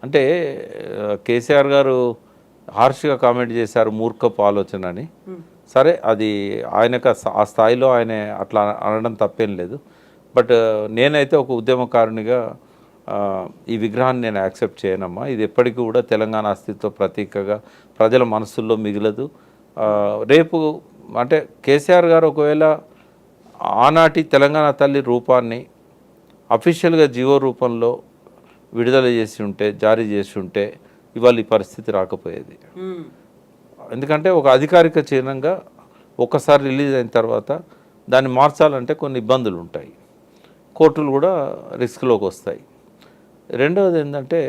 అంటే కేసీఆర్ గారు హార్ష్గా కామెంట్ చేశారు, మూర్ఖపు ఆలోచన అని. సరే, అది ఆయనకు ఆ స్థాయిలో ఆయన అట్లా అనడం తప్పేం లేదు. బట్ నేనైతే ఒక ఉద్యమకారునిగా ఈ విగ్రహాన్ని నేను యాక్సెప్ట్ చేయనమ్మా. ఇది ఎప్పటికీ కూడా తెలంగాణ అస్తిత్వ ప్రతీకగా ప్రజల మనసుల్లో మిగలదు. రేపు అంటే కేసీఆర్ గారు ఒకవేళ ఆనాటి తెలంగాణ తల్లి రూపాన్ని అఫీషియల్గా జీవో రూపంలో విడుదల చేసి ఉంటే, జారీ చేసి ఉంటే ఇవాళ ఈ పరిస్థితి రాకపోయేది. ఎందుకంటే ఒక అధికారిక చిహ్నంగా ఒక్కసారి రిలీజ్ అయిన తర్వాత దాన్ని మార్చాలంటే కొన్ని ఇబ్బందులు ఉంటాయి, కోర్టులు కూడా రిస్క్లోకి వస్తాయి. రెండవది ఏంటంటే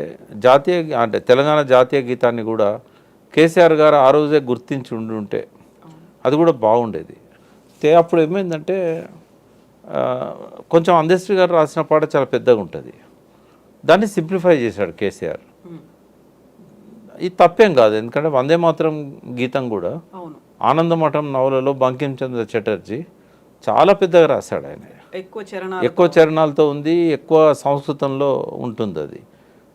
అంటే తెలంగాణ జాతీయ గీతాన్ని కూడా కేసీఆర్ గారు ఆ రోజే గుర్తించి ఉంటే అది కూడా బాగుండేది. అప్పుడు ఏమైందంటే కొంచెం అందశ్రీ గారు రాసిన పాట చాలా పెద్దగా ఉంటుంది, దాన్ని సింప్లిఫై చేశాడు కేసీఆర్. ఇది తప్పేం కాదు, ఎందుకంటే వందే మాతరం గీతం కూడా ఆనందమఠం నవలలో బంకించంద్ర చటర్జీ చాలా పెద్దగా రాశాడు. ఆయన ఎక్కువ చరణాలతో ఉంది, ఎక్కువ సంస్కృతంలో ఉంటుంది.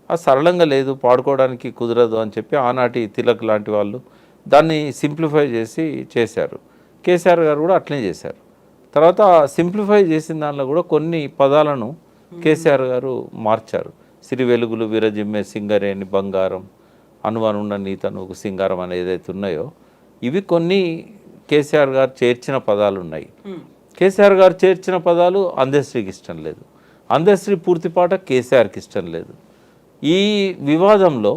అది సరళంగా లేదు, పాడుకోవడానికి కుదరదు అని చెప్పి ఆనాటి తిలక్ లాంటి వాళ్ళు దాన్ని సింప్లిఫై చేశారు. కేసీఆర్ గారు కూడా అట్లనే చేశారు. తర్వాత సింప్లిఫై చేసిన దానిలో కూడా కొన్ని పదాలను కేసీఆర్ గారు మార్చారు. సిరి వెలుగులు విరజిమ్మే సింగరేణి బంగారం, అనువనున్న నీతను ఒక సింగారం అనేది ఏదైతే ఉన్నాయో ఇవి కొన్ని కేసీఆర్ గారు చేర్చిన పదాలు ఉన్నాయి. కేసీఆర్ గారు చేర్చిన పదాలు అందశ్రీకి ఇష్టం లేదు, అందశ్రీ పూర్తి పాట కేసీఆర్కి ఇష్టం లేదు. ఈ వివాదంలో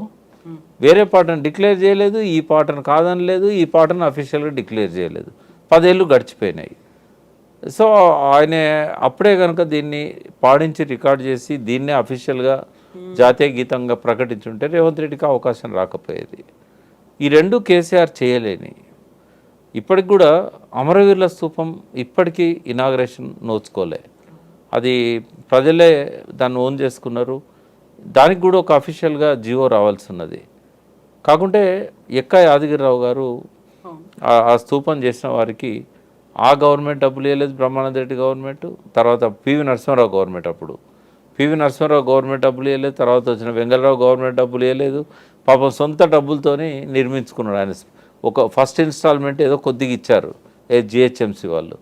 వేరే పాటను డిక్లేర్ చేయలేదు, ఈ పాటను కాదనలేదు, ఈ పాటను అఫీషియల్గా డిక్లేర్ చేయలేదు. 10 ఏళ్ళు గడిచిపోయినాయి. సో ఆయన అప్పుడే కనుక దీన్ని పాడించి రికార్డ్ చేసి దీన్నే అఫీషియల్గా జాతీయ గీతంగా ప్రకటించుంటే రేవంత్ రెడ్డికి అవకాశం రాకపోయేది. ఈ రెండు కేసీఆర్ చేయలేని. ఇప్పటికి కూడా అమరవీరుల స్తూపం ఇప్పటికీ ఇనాగ్రేషన్ నోచుకోలే, అది ప్రజలే దాన్ని ఓన్ చేసుకున్నారు. దానికి కూడా ఒక అఫీషియల్గా జీవో రావాల్సి ఉన్నది. కాకుంటే ఎక్కా యాదగిరిరావు గారు ఆ స్తూపం చేసిన వారికి ఆ గవర్నమెంట్ డబ్బులు ఇవ్వలేదు, బ్రహ్మానంద రెడ్డి గవర్నమెంట్, తర్వాత పివి నరసింహారావు గవర్నమెంట్, అప్పుడు పివి నరసింహారావు గవర్నమెంట్ డబ్బులు ఇవ్వలేదు, తర్వాత వచ్చిన వెంగళరావు గవర్నమెంట్ డబ్బులు ఇవ్వలేదు. పాపం సొంత డబ్బులతోని నిర్మించుకున్నాడు ఆయన. ఒక ఫస్ట్ ఇన్స్టాల్మెంట్ ఏదో కొద్దిగా ఇచ్చారు జిహెచ్ఎంసీ వాళ్ళు.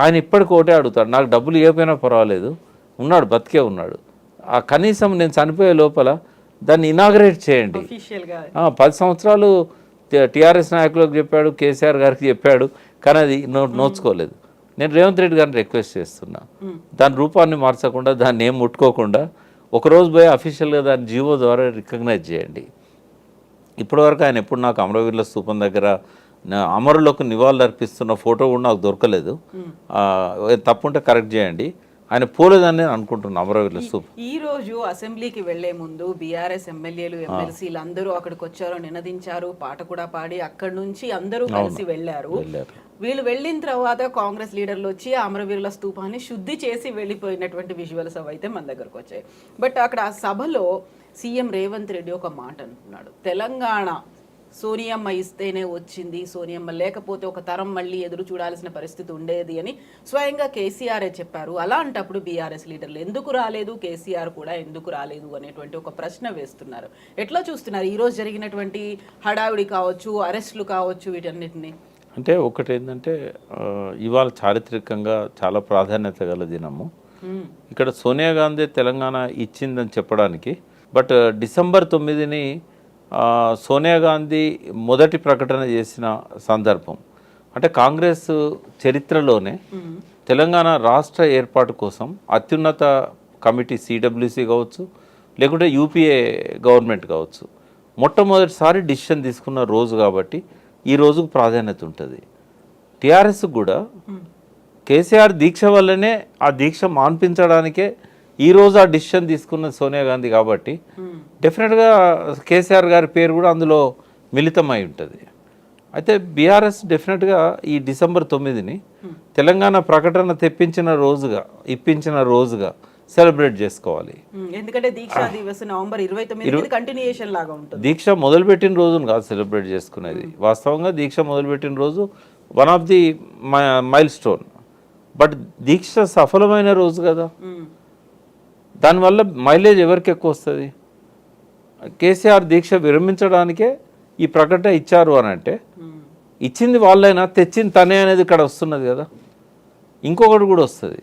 ఆయన ఇప్పటికి ఒకటే అడుగుతాడు, నాకు డబ్బులు ఇవ్వకపోయినా పర్వాలేదు, ఉన్నాడు, బతికే ఉన్నాడు, ఆ కనీసం నేను చనిపోయే లోపల దాన్ని ఇనాగ్రేట్ చేయండి. 10 సంవత్సరాలు టీఆర్ఎస్ నాయకులకు చెప్పాడు, కేసీఆర్ గారికి చెప్పాడు, కానీ అది నోచుకోలేదు. నేను రేవంత్ రెడ్డి గారిని రిక్వెస్ట్ చేస్తున్నా, దాని రూపాన్ని మార్చకుండా, దాన్ని ఏం ముట్టుకోకుండా ఒకరోజు పోయి అఫీషియల్గా దాన్ని జీవో ద్వారా రికగ్నైజ్ చేయండి. ఇప్పటివరకు ఆయన ఎప్పుడు నాకు అమరవీరుల స్తూపం దగ్గర అమరులకు నివాళులు అర్పిస్తున్న ఫోటో కూడా నాకు దొరకలేదు. తప్పుంటే కరెక్ట్ చేయండి. ఆయన పోలేదని నేను అనుకుంటున్నాను అమరవీరుల స్తూపం. ఈ రోజు అసెంబ్లీకి వెళ్లే ముందు బీఆర్ఎస్ ఎమ్మెల్యేలు ఎమ్మెల్సీలు అందరూ అక్కడికి వచ్చారు, నినదించారు, పాట కూడా పాడి అక్కడి నుంచి అందరూ కలిసి వెళ్లారు. వీళ్ళు వెళ్ళిన తర్వాత కాంగ్రెస్ లీడర్లు వచ్చి అమరవీరుల స్తూపాన్ని శుద్ధి చేసి వెళ్ళిపోయినటువంటి విజువల్స్ అయితే మన దగ్గరకు వచ్చాయి. బట్ అక్కడ ఆ సభలో సీఎం రేవంత్ రెడ్డి ఒక మాట అంటున్నాడు, తెలంగాణ సోనియమ్మ ఇస్తేనే వచ్చింది, సోనియమ్మ లేకపోతే ఒక తరం మళ్ళీ ఎదురు చూడాల్సిన పరిస్థితి ఉండేది అని స్వయంగా కేసీఆరే చెప్పారు. అలాంటప్పుడు బీఆర్ఎస్ లీడర్లు ఎందుకు రాలేదు, కేసీఆర్ కూడా ఎందుకు రాలేదు అనేటువంటి ఒక ప్రశ్న వేస్తున్నారు. ఎట్లా చూస్తున్నారు ఈరోజు జరిగినటువంటి హడావిడి కావచ్చు, అరెస్టులు కావచ్చు, వీటన్నిటిని? అంటే ఒకటి ఏంటంటే ఇవాళ చారిత్రకంగా చాలా ప్రాధాన్యత గల దినము. ఇక్కడ సోనియా గాంధీ తెలంగాణ ఇచ్చిందని చెప్పడానికి, బట్ డిసెంబర్ 9ని సోనియా గాంధీ మొదటి ప్రకటన చేసిన సందర్భం. అంటే కాంగ్రెస్ చరిత్రలోనే తెలంగాణ రాష్ట్ర ఏర్పాటు కోసం అత్యున్నత కమిటీ సిడబ్ల్యూసి కావచ్చు, లేకుంటే యూపీఏ గవర్నమెంట్ కావచ్చు, మొట్టమొదటిసారి డిసిషన్ తీసుకున్న రోజు కాబట్టి ఈ రోజుకు ప్రాధాన్యత ఉంటుంది. టీఆర్ఎస్ కూడా కేసీఆర్ దీక్ష వల్లనే ఆ దీక్ష మాన్పించడానికే ఈరోజు ఆ డిసిషన్ తీసుకున్న సోనియా గాంధీ కాబట్టి డెఫినెట్గా కేసీఆర్ గారి పేరు కూడా అందులో మిళితమై ఉంటుంది. అయితే బీఆర్ఎస్ డెఫినెట్గా ఈ డిసెంబర్ 9ని తెలంగాణ ప్రకటన ఇప్పించిన రోజుగా సెలబ్రేట్ చేసుకోవాలి. ఎందుకంటే దీక్షా దివస్ నవంబర్ 29 కంటిన్యూయేషన్ లాగా ఉంటుంది. దీక్ష మొదలుపెట్టిన రోజును కాదు సెలబ్రేట్ చేసుకునేది. వాస్తవంగా దీక్ష మొదలుపెట్టిన రోజు one of the milestone, but దీక్ష సఫలమైన రోజు కదా. దానివల్ల మైలేజ్ ఎవరికి ఎక్కువ వస్తుంది? కేసీఆర్ దీక్ష విరమించడానికే ఈ ప్రకటన ఇచ్చారు అని అంటే ఇచ్చింది వాళ్ళైనా తెచ్చింది తనే అనేది ఇక్కడ వస్తున్నది కదా. ఇంకొకటి కూడా వస్తుంది,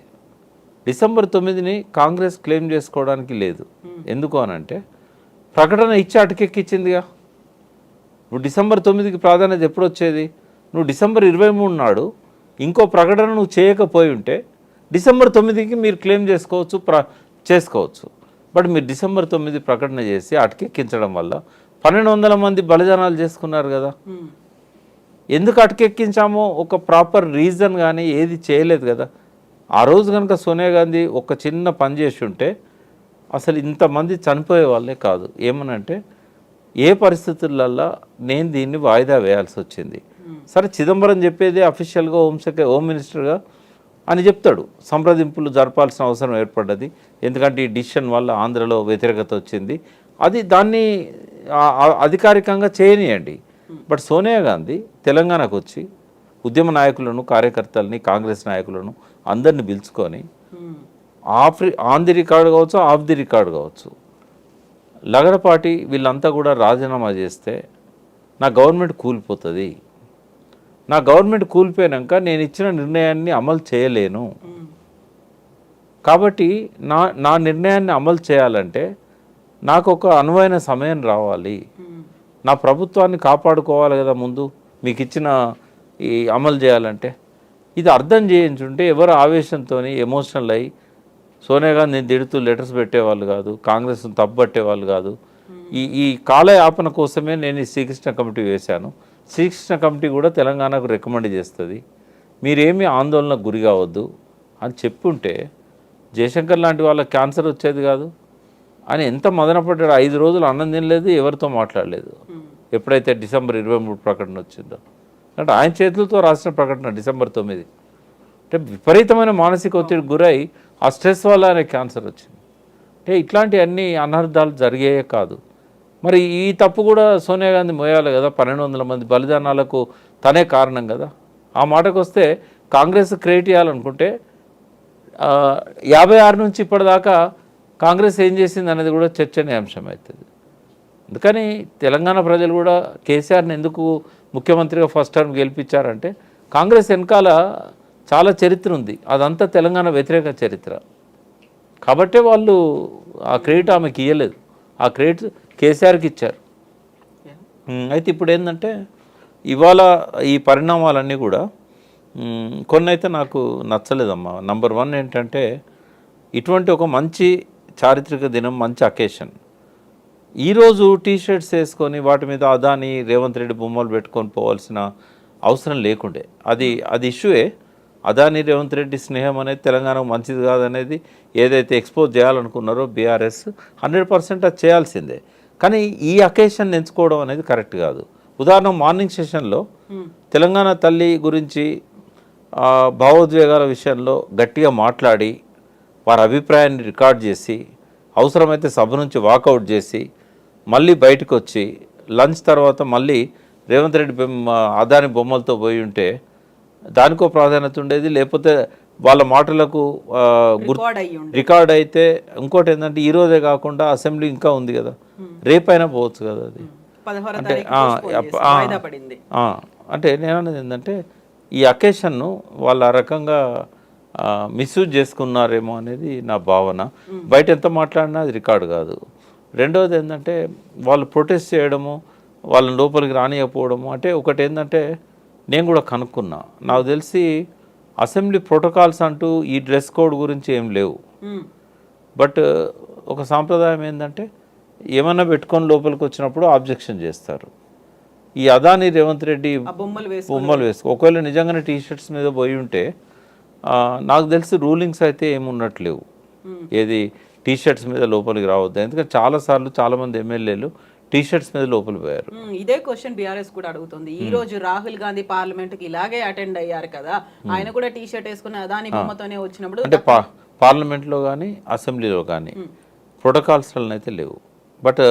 డిసెంబర్ 9ని కాంగ్రెస్ క్లెయిమ్ చేసుకోవడానికి లేదు. ఎందుకు అనంటే ప్రకటన ఇచ్చి అటకెక్కిచ్చిందిగా. నువ్వు డిసెంబర్ 9కి ప్రాధాన్యత ఎప్పుడు వచ్చేది? నువ్వు డిసెంబర్ 23 నాడు ఇంకో ప్రకటన నువ్వు చేయకపోయి ఉంటే డిసెంబర్ 9కి మీరు క్లెయిమ్ చేసుకోవచ్చు. బట్ మీరు డిసెంబర్ 9 ప్రకటన చేసి అటకెక్కించడం వల్ల 1200 మంది బలిదానాలు చేసుకున్నారు కదా. ఎందుకు అటకెక్కించామో ఒక ప్రాపర్ రీజన్ కానీ ఏది చేయలేదు కదా. ఆ రోజు కనుక సోనియా గాంధీ ఒక చిన్న పని చేసి ఉంటే అసలు ఇంతమంది చనిపోయే వాళ్ళే కాదు. ఏమనంటే ఏ పరిస్థితులల్లో నేను దీన్ని వాయిదా వేయాల్సి వచ్చింది. సరే చిదంబరం చెప్పేది అఫీషియల్గా హోమ్ మినిస్టర్గా అని చెప్తాడు, సంప్రదింపులు జరపాల్సిన అవసరం ఏర్పడ్డది, ఎందుకంటే ఈ డిసిషన్ వల్ల ఆంధ్రలో వ్యతిరేకత వచ్చింది, అది దాన్ని అధికారికంగా చేయనియండి. బట్ సోనియా గాంధీ తెలంగాణకు వచ్చి ఉద్యమ నాయకులను, కార్యకర్తలని, కాంగ్రెస్ నాయకులను అందరిని పిలుచుకొని ఆన్ ది రికార్డు కావచ్చు, ఆఫ్ ది రికార్డు కావచ్చు, లగడపాటి వీళ్ళంతా కూడా రాజీనామా చేస్తే నా గవర్నమెంట్ కూలిపోతుంది, నా గవర్నమెంట్ కూలిపోయాక నేను ఇచ్చిన నిర్ణయాన్ని అమలు చేయలేను, కాబట్టి నా నిర్ణయాన్ని అమలు చేయాలంటే నాకు ఒక అనువైన సమయం రావాలి, నా ప్రభుత్వాన్ని కాపాడుకోవాలి కదా ముందు మీకు ఇచ్చిన ఈ అమలు చేయాలంటే. ఇది అర్థం చేయించుంటే ఎవరు ఆవేశంతో ఎమోషనల్ అయ్యి సోనియా గాంధీని తిడుతూ లెటర్స్ పెట్టేవాళ్ళు కాదు, కాంగ్రెస్ను తప్పుపట్టేవాళ్ళు కాదు. ఈ కాలయాపన కోసమే నేను ఈ శ్రీకృష్ణ కమిటీ వేశాను. శ్రీకృష్ణ కమిటీ కూడా తెలంగాణకు రికమెండ్ చేస్తుంది, మీరేమీ ఆందోళనకు గురి కావద్దు అని చెప్పుంటే జయశంకర్ లాంటి వాళ్ళకి క్యాన్సర్ వచ్చేది కాదు అని ఎంత మదనపడ్డాడు. 5 రోజులు అన్నం తినలేదు, ఎవరితో మాట్లాడలేదు. ఎప్పుడైతే డిసెంబర్ 23 ప్రకటన వచ్చిందో, అంటే ఆయన చేతులతో రాసిన ప్రకటన డిసెంబర్ 9. అంటే విపరీతమైన మానసిక ఒత్తిడి గురై ఆ స్ట్రెస్ వల్ల ఆయన క్యాన్సర్ వచ్చింది. అంటే ఇట్లాంటి అన్ని అనర్థాలు జరిగాయే కాదు. మరి ఈ తప్పు కూడా సోనియా గాంధీ మోయాలి కదా. 1200 మంది బలిదానాలకు తనే కారణం కదా. ఆ మాటకు వస్తే కాంగ్రెస్ క్రియేట్ చేయాలనుకుంటే 56 నుంచి ఇప్పటిదాకా కాంగ్రెస్ ఏం చేసింది అనేది కూడా చర్చనీయాంశం అవుతుంది. అందుకని తెలంగాణ ప్రజలు కూడా కేసీఆర్ని ఎందుకు ముఖ్యమంత్రిగా ఫస్ట్ టర్మ్ గెలిపించారంటే కాంగ్రెస్ వెనకాల చాలా చరిత్ర ఉంది, అదంతా తెలంగాణ వ్యతిరేక చరిత్ర. కాబట్టే వాళ్ళు ఆ క్రెడిట్ ఆమెకి ఇవ్వలేదు, ఆ క్రెడిట్ కేసీఆర్కి ఇచ్చారు. అయితే ఇప్పుడు ఏంటంటే ఇవాళ ఈ పరిణామాలన్నీ కూడా కొన్ని అయితే నాకు నచ్చలేదమ్మా. నంబర్ 1 ఏంటంటే ఇటువంటి ఒక మంచి చారిత్రక దినం, మంచి అకేషన్, ఈరోజు టీషర్ట్స్ వేసుకొని వాటి మీద అదాని రేవంత్ రెడ్డి బొమ్మలు పెట్టుకొని పోవాల్సిన అవసరం లేకుండే. అది ఇష్యూయే. అదాని రేవంత్ రెడ్డి స్నేహం అనేది తెలంగాణకు మంచిది కాదనేది ఏదైతే ఎక్స్పోజ్ చేయాలనుకున్నారో బీఆర్ఎస్ 100% అది చేయాల్సిందే. కానీ ఈ అకేషన్ ఎంచుకోవడం అనేది కరెక్ట్ కాదు. ఉదాహరణ మార్నింగ్ సెషన్లో తెలంగాణ తల్లి గురించి భావోద్వేగాల విషయంలో గట్టిగా మాట్లాడి వారి అభిప్రాయాన్ని రికార్డ్ చేసి అవసరమైతే సభ నుంచి వాకౌట్ చేసి మళ్ళీ బయటకు వచ్చి లంచ్ తర్వాత మళ్ళీ రేవంత్ రెడ్డి అదాని బొమ్మలతో పోయి ఉంటే దానికో ప్రాధాన్యత ఉండేది. లేకపోతే వాళ్ళ మాటలకు రికార్డ్ అయితే ఇంకోటి ఏంటంటే ఈరోజే కాకుండా అసెంబ్లీ ఇంకా ఉంది కదా, రేపైనా పోవచ్చు కదా. అది అంటే నేను అనేది ఏంటంటే ఈ అకేషన్ను వాళ్ళు ఆ రకంగా మిస్యూజ్ చేసుకున్నారేమో అనేది నా భావన. బయట ఎంత మాట్లాడినా అది రికార్డు కాదు. రెండవది ఏంటంటే వాళ్ళు ప్రొటెస్ట్ చేయడము, వాళ్ళని లోపలికి రానియకపోవడము. అంటే ఒకటి ఏంటంటే నేను కూడా కనుక్కున్నా, నాకు తెలిసి అసెంబ్లీ ప్రోటోకాల్స్ అంటూ ఈ డ్రెస్ కోడ్ గురించి ఏం లేవు. బట్ ఒక సాంప్రదాయం ఏంటంటే ఏమన్నా పెట్టుకొని లోపలికి వచ్చినప్పుడు ఆబ్జెక్షన్ చేస్తారు. ఈ అదాని రేవంత్ రెడ్డి బొమ్మలు వేసుకో ఒకవేళ నిజంగానే టీషర్ట్స్ మీద పోయి ఉంటే నాకు తెలిసి రూలింగ్స్ అయితే ఏమున్నట్లేవు, ఏది టీషర్ట్స్ మీద లోపలికి రావద్దు. ఎందుకంటే చాలాసార్లు చాలామంది ఎమ్మెల్యేలు టీషర్ట్స్ మీద లోపలికి పోయారు. ఇదే క్వశ్చన్ బీఆర్ఎస్ కూడా అడుగుతుంది. ఈ రోజు రాహుల్ గాంధీ పార్లమెంట్ కి ఇలాగే అటెండ్ అయ్యారు కదా, ఆయన కూడా టీషర్ట్ వేసుకుని అదాని బొమ్మతోనే వచ్చినప్పుడు అంటే పార్లమెంట్లో కానీ అసెంబ్లీలో కానీ ప్రోటోకాల్స్ అయితే లేవు. బట్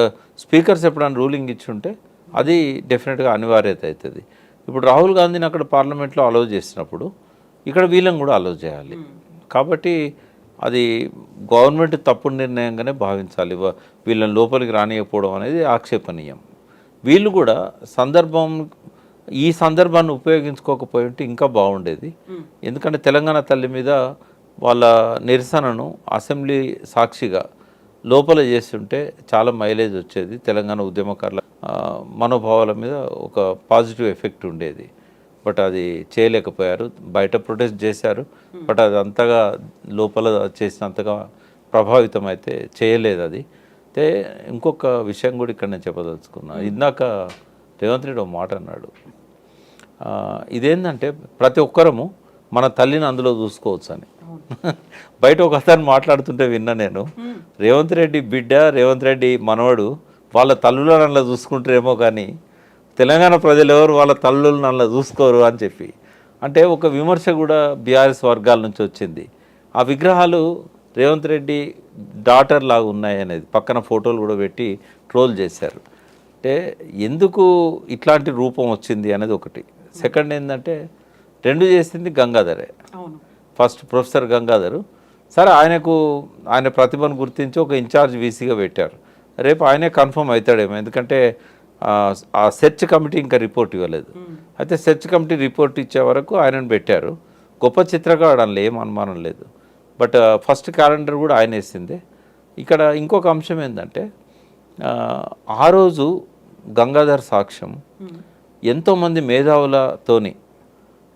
స్పీకర్స్ ఎప్పుడైనా రూలింగ్ ఇచ్చుంటే అది డెఫినెట్గా అనివార్యత అవుతుంది. ఇప్పుడు రాహుల్ గాంధీని అక్కడ పార్లమెంట్లో అలౌ చేసినప్పుడు ఇక్కడ వీళ్ళని కూడా అలౌ చేయాలి. కాబట్టి అది గవర్నమెంట్ తప్పుడు నిర్ణయంగానే భావించాలి. వీళ్ళని లోపలికి రానియకపోవడం అనేది ఆక్షేపణీయం. వీళ్ళు కూడా ఈ సందర్భాన్ని ఉపయోగించుకోకపోయి ఉంటే ఇంకా బాగుండేది. ఎందుకంటే తెలంగాణ తల్లి మీద వాళ్ళ నిరసనను అసెంబ్లీ సాక్షిగా లోపల చేస్తుంటే చాలా మైలేజ్ వచ్చేది. తెలంగాణ ఉద్యమకారుల మనోభావాల మీద ఒక పాజిటివ్ ఎఫెక్ట్ ఉండేది. బట్ అది చేయలేకపోయారు. బయట ప్రొటెస్ట్ చేశారు, బట్ అది అంతగా లోపల చేసినంతగా ప్రభావితం అయితే చేయలేదు. అది అయితే ఇంకొక విషయం కూడా ఇక్కడ నేను చెప్పదలుచుకున్నా. ఇందాక రేవంత్ రెడ్డి ఒక మాట అన్నాడు, ఇదేంటంటే ప్రతి ఒక్కరము మన తల్లిని అందులో చూసుకోవచ్చు అని. బయట ఒక అతను మాట్లాడుతుంటే విన్నా నేను, రేవంత్ రెడ్డి బిడ్డ, రేవంత్ రెడ్డి మనవడు వాళ్ళ తల్లులను అందులో చూసుకుంటారేమో కానీ తెలంగాణ ప్రజలు ఎవరు వాళ్ళ తల్లులను అందులో చూసుకోరు అని చెప్పి. అంటే ఒక విమర్శ కూడా బీఆర్ఎస్ వర్గాల నుంచి వచ్చింది. ఆ విగ్రహాలు రేవంత్ రెడ్డి డాటర్ లాగా ఉన్నాయి అనేది పక్కన ఫోటోలు కూడా పెట్టి ట్రోల్ చేశారు. అంటే ఎందుకు ఇట్లాంటి రూపం వచ్చింది అనేది ఒకటి. సెకండ్ ఏంటంటే రెండు చేసింది గంగాధరే. First professor Gangadhar. సరే, ఆయన ప్రతిభను గుర్తించి ఒక ఇన్ఛార్జ్ వీసీగా పెట్టారు. రేపు ఆయనే కన్ఫర్మ్ అవుతాడేమో, ఎందుకంటే ఆ సెర్చ్ కమిటీ ఇంకా రిపోర్ట్ ఇవ్వలేదు. అయితే సెర్చ్ కమిటీ రిపోర్ట్ ఇచ్చే వరకు ఆయనను పెట్టారు. గొప్ప చిత్రకారుడు అందులో ఏం అనుమానం లేదు. బట్ ఫస్ట్ క్యాలెండర్ కూడా ఆయన వేసిందే. ఇక్కడ ఇంకొక అంశం ఏంటంటే ఆ రోజు గంగాధర్ సాక్ష్యం ఎంతోమంది మేధావులతోని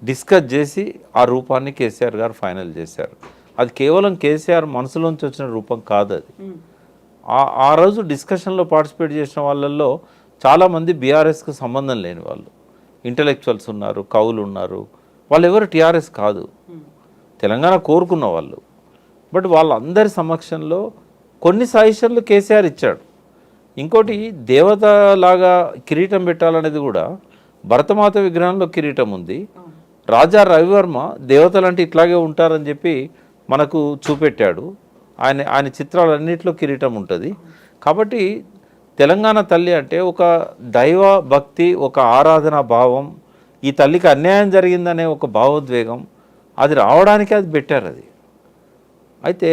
డిస్కస్ చేసి ఆ రూపాన్ని కేసీఆర్ గారు ఫైనల్ చేశారు. అది కేవలం కేసీఆర్ మనసులోంచి వచ్చిన రూపం కాదు. అది ఆ రోజు డిస్కషన్లో పార్టిసిపేట్ చేసిన వాళ్ళల్లో చాలామంది బీఆర్ఎస్కు సంబంధం లేని వాళ్ళు, ఇంటలెక్చువల్స్ ఉన్నారు, కవులు ఉన్నారు. వాళ్ళు ఎవరు టీఆర్ఎస్ కాదు, తెలంగాణ కోరుకున్న వాళ్ళు. బట్ వాళ్ళందరి సమక్షంలో కొన్ని సజెషన్లు కేసీఆర్ ఇచ్చాడు. ఇంకోటి, దేవతలాగా కిరీటం పెట్టాలనేది కూడా భరతమాత విగ్రహంలో కిరీటం ఉంది. రాజా రవివర్మ దేవతలంటే ఇట్లాగే ఉంటారని చెప్పి మనకు చూపెట్టాడు. ఆయన చిత్రాలన్నింటిలో కిరీటం ఉంటుంది. కాబట్టి తెలంగాణ తల్లి అంటే ఒక దైవ భక్తి, ఒక ఆరాధనా భావం, ఈ తల్లికి అన్యాయం జరిగిందనే ఒక భావోద్వేగం, అది రావడానికి అది పెట్టారు. అది అయితే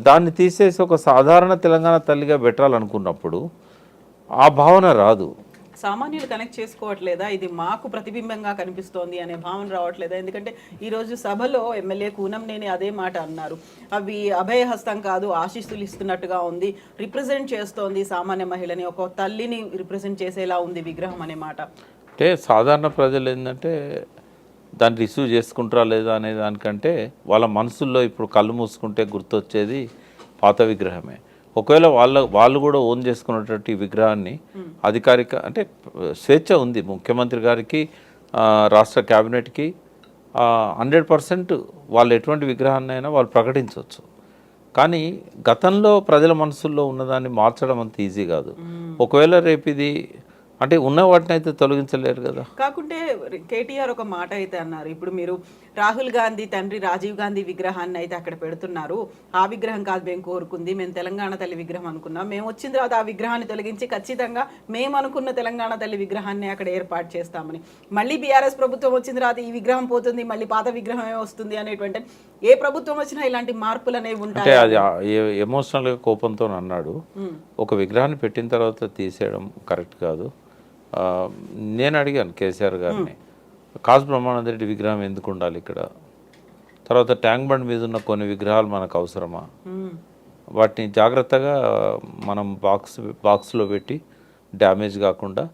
దాన్ని తీసేసి ఒక సాధారణ తెలంగాణ తల్లిగా పెట్టాలనుకున్నప్పుడు ఆ భావన రాదు. సామాన్యులు కనెక్ట్ చేసుకోవట్లేదా, ఇది మాకు ప్రతిబింబంగా కనిపిస్తోంది అనే భావన రావట్లేదా? ఎందుకంటే ఈరోజు సభలో ఎమ్మెల్యే కూనంనేని అదే మాట అన్నారు, అవి అభయహస్తం కాదు, ఆశీస్సులు ఇస్తున్నట్టుగా ఉంది, రిప్రజెంట్ చేస్తోంది సామాన్య మహిళని, ఒక తల్లిని రిప్రజెంట్ చేసేలా ఉంది విగ్రహం అనే మాట. అంటే సాధారణ ప్రజలు ఏంటంటే దాన్ని రిసీవ్ చేసుకుంటారా లేదా అనే దానికంటే వాళ్ళ మనసుల్లో ఇప్పుడు కళ్ళు మూసుకుంటే గుర్తొచ్చేది పాత విగ్రహమే. ఒకవేళ వాళ్ళు కూడా ఓన్ చేసుకున్నటువంటి విగ్రహాన్ని అధికారిక అంటే స్వేచ్ఛ ఉంది ముఖ్యమంత్రి గారికి, రాష్ట్ర క్యాబినెట్కి 100% వాళ్ళు ఎటువంటి విగ్రహాన్ని అయినా వాళ్ళు ప్రకటించవచ్చు. కానీ గతంలో ప్రజల మనసుల్లో ఉన్నదాన్ని మార్చడం అంత ఈజీ కాదు. ఒకవేళ రేపు ఇది అంటే ఉన్న వాటిని అయితే తొలగించలేరు కదా. కాకుంటే కేటీఆర్ ఒక మాట అయితే అన్నారు, ఇప్పుడు మీరు రాహుల్ గాంధీ తండ్రి రాజీవ్ గాంధీ విగ్రహాన్ని అయితే అక్కడ పెడుతున్నారు, ఆ విగ్రహం కాదు మేము కోరుకుంది, మేము తెలంగాణ తల్లి విగ్రహం అనుకున్నాం, మేము వచ్చిన తర్వాత ఆ విగ్రహాన్ని తొలగించి ఖచ్చితంగా మేము అనుకున్న తెలంగాణ తల్లి విగ్రహాన్ని అక్కడ ఏర్పాటు చేస్తామని. మళ్ళీ బీఆర్ఎస్ ప్రభుత్వం వచ్చిన తర్వాత ఈ విగ్రహం పోతుంది, మళ్ళీ పాత విగ్రహమే వస్తుంది అనేటువంటి, ఏ ప్రభుత్వం వచ్చినా ఇలాంటి మార్పులు అనేవి ఉంటాయి. అది ఎమోషనల్గా కోపంతో అన్నాడు. ఒక విగ్రహాన్ని పెట్టిన తర్వాత తీసేయడం కరెక్ట్ కాదు. నేను అడిగాను కేసీఆర్ గారిని, కాసు బ్రహ్మానంద రెడ్డి విగ్రహం ఎందుకు ఉండాలి ఇక్కడ, తర్వాత ట్యాంక్ బండ్ మీద ఉన్న కొన్ని విగ్రహాలు మనకు అవసరమా, వాటిని జాగ్రత్తగా మనం బాక్స్లో పెట్టి డ్యామేజ్ కాకుండా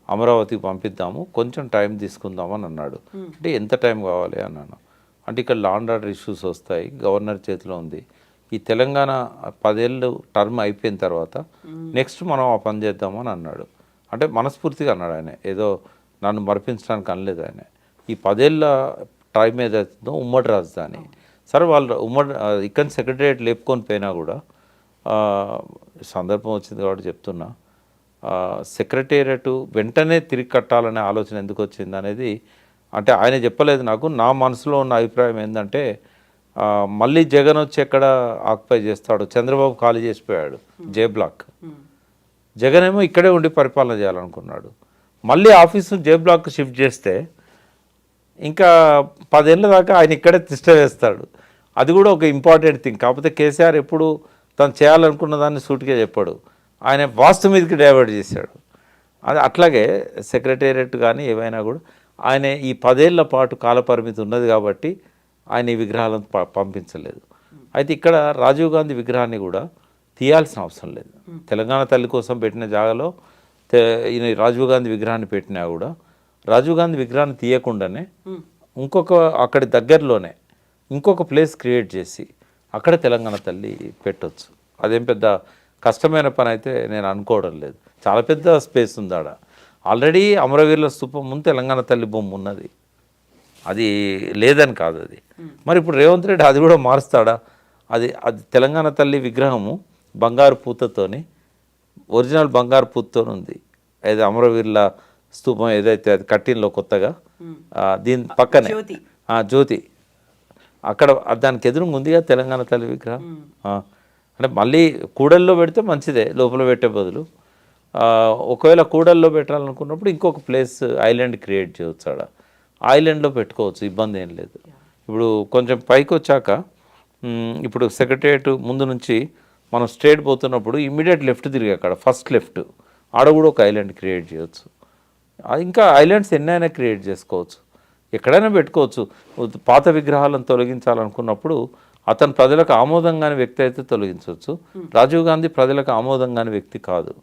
అమరావతికి పంపిద్దాము, కొంచెం టైం తీసుకుందామని అన్నాడు. అంటే ఎంత టైం కావాలి అన్నాను. అంటే ఇక్కడ లా అండ్ ఆర్డర్ ఇష్యూస్ వస్తాయి, గవర్నర్ చేతిలో ఉంది, ఈ తెలంగాణ 10 ఏళ్ళు టర్మ్ అయిపోయిన తర్వాత నెక్స్ట్ మనం ఆ పని చేద్దామని అన్నాడు. అంటే మనస్ఫూర్తిగా అన్నాడు ఆయన, ఏదో నన్ను మరిపించడానికి అనలేదు ఆయన. ఈ 10 ఏళ్ళ టైం ఏదైతుందో ఉమ్మడి రాజధాని, సరే వాళ్ళు ఇక్కడ సెక్రటరియట్ లేపుకొని పోయినా కూడా సందర్భం వచ్చింది కాబట్టి చెప్తున్నా, సెక్రటేరియట్ వెంటనే తిరిగి కట్టాలనే ఆలోచన ఎందుకు వచ్చింది అనేది అంటే ఆయన చెప్పలేదు నాకు. నా మనసులో ఉన్న అభిప్రాయం ఏంటంటే మళ్ళీ జగన్ వచ్చి ఎక్కడ ఆక్యుపై చేస్తాడు, చంద్రబాబు ఖాళీ చేసిపోయాడు జే బ్లాక్, జగన్ ఏమో ఇక్కడే ఉండి పరిపాలన చేయాలనుకున్నాడు. మళ్ళీ ఆఫీసు జే బ్లాక్ షిఫ్ట్ చేస్తే ఇంకా 10 ఏళ్ళ దాకా ఆయన ఇక్కడే తిష్ట వేస్తాడు. అది కూడా ఒక ఇంపార్టెంట్ థింగ్. కాకపోతే కేసీఆర్ ఎప్పుడు తను చేయాలనుకున్న దాన్ని సూటిగా చెప్పాడు, ఆయన వాస్తు మీదకి డైవర్ట్ చేశాడు. అది అట్లాగే సెక్రటేరియట్ కానీ ఏవైనా కూడా ఆయన ఈ 10 ఏళ్ల పాటు కాలపరిమితి ఉన్నది కాబట్టి ఆయన ఈ విగ్రహాలను పంపించలేదు. అయితే ఇక్కడ రాజీవ్ గాంధీ విగ్రహాన్ని కూడా తీయాల్సిన అవసరం లేదు. తెలంగాణ తల్లి కోసం పెట్టిన జాగాలో ఈయన రాజీవ్ గాంధీ విగ్రహాన్ని పెట్టినా కూడా రాజీవ్ గాంధీ విగ్రహాన్ని తీయకుండానే ఇంకొక అక్కడి దగ్గరలోనే ఇంకొక ప్లేస్ క్రియేట్ చేసి అక్కడ తెలంగాణ తల్లి పెట్టవచ్చు. అదేం పెద్ద కష్టమైన పని అయితే నేను అనుకోవడం లేదు. చాలా పెద్ద స్పేస్ ఉంది ఆడ. ఆల్రెడీ అమరవీరుల స్తూపం ముందు తెలంగాణ తల్లి బొమ్మ ఉన్నది, అది లేదని కాదు అది. మరి ఇప్పుడు రేవంత్ రెడ్డి అది కూడా మారుస్తాడా? అది తెలంగాణ తల్లి విగ్రహము బంగారు పూతతోని, ఒరిజినల్ బంగారు పూతతో ఉంది. ఏదో అమరవీరుల స్తూపం ఏదైతే అది కట్టిన్లో కొత్తగా దీని పక్కనే జ్యోతి అక్కడ దానికి ఎదురుగా ఉందిగా తెలంగాణ తల్లి విగ్రహం. అంటే మళ్ళీ కూడల్లో పెడితే మంచిదే, లోపల పెట్టే బదులు. ఒకవేళ కూడల్లో పెట్టాలనుకున్నప్పుడు ఇంకొక ప్లేస్ ఐలాండ్ క్రియేట్ చేయవచ్చు. ఆడ ఐలాండ్లో పెట్టుకోవచ్చు, ఇబ్బంది ఏం లేదు. ఇప్పుడు కొంచెం పైకి వచ్చాక ఇప్పుడు సెక్రటరియట్ ముందు నుంచి మనం స్ట్రేట్ పోతున్నప్పుడు ఇమ్మీడియట్ లెఫ్ట్ తిరిగి అక్కడ ఫస్ట్ లెఫ్ట్ ఆడ కూడా ఒక ఐలాండ్ క్రియేట్ చేయవచ్చు. ఇంకా ఐలాండ్స్ ఎన్నైనా క్రియేట్ చేసుకోవచ్చు, ఎక్కడైనా పెట్టుకోవచ్చు. పాత విగ్రహాలను తొలగించాలనుకున్నప్పుడు అతను ప్రజలకు ఆమోదం కాని వ్యక్తి అయితే తొలగించవచ్చు. రాజీవ్ గాంధీ ప్రజలకు ఆమోదం కాని వ్యక్తి కాదు.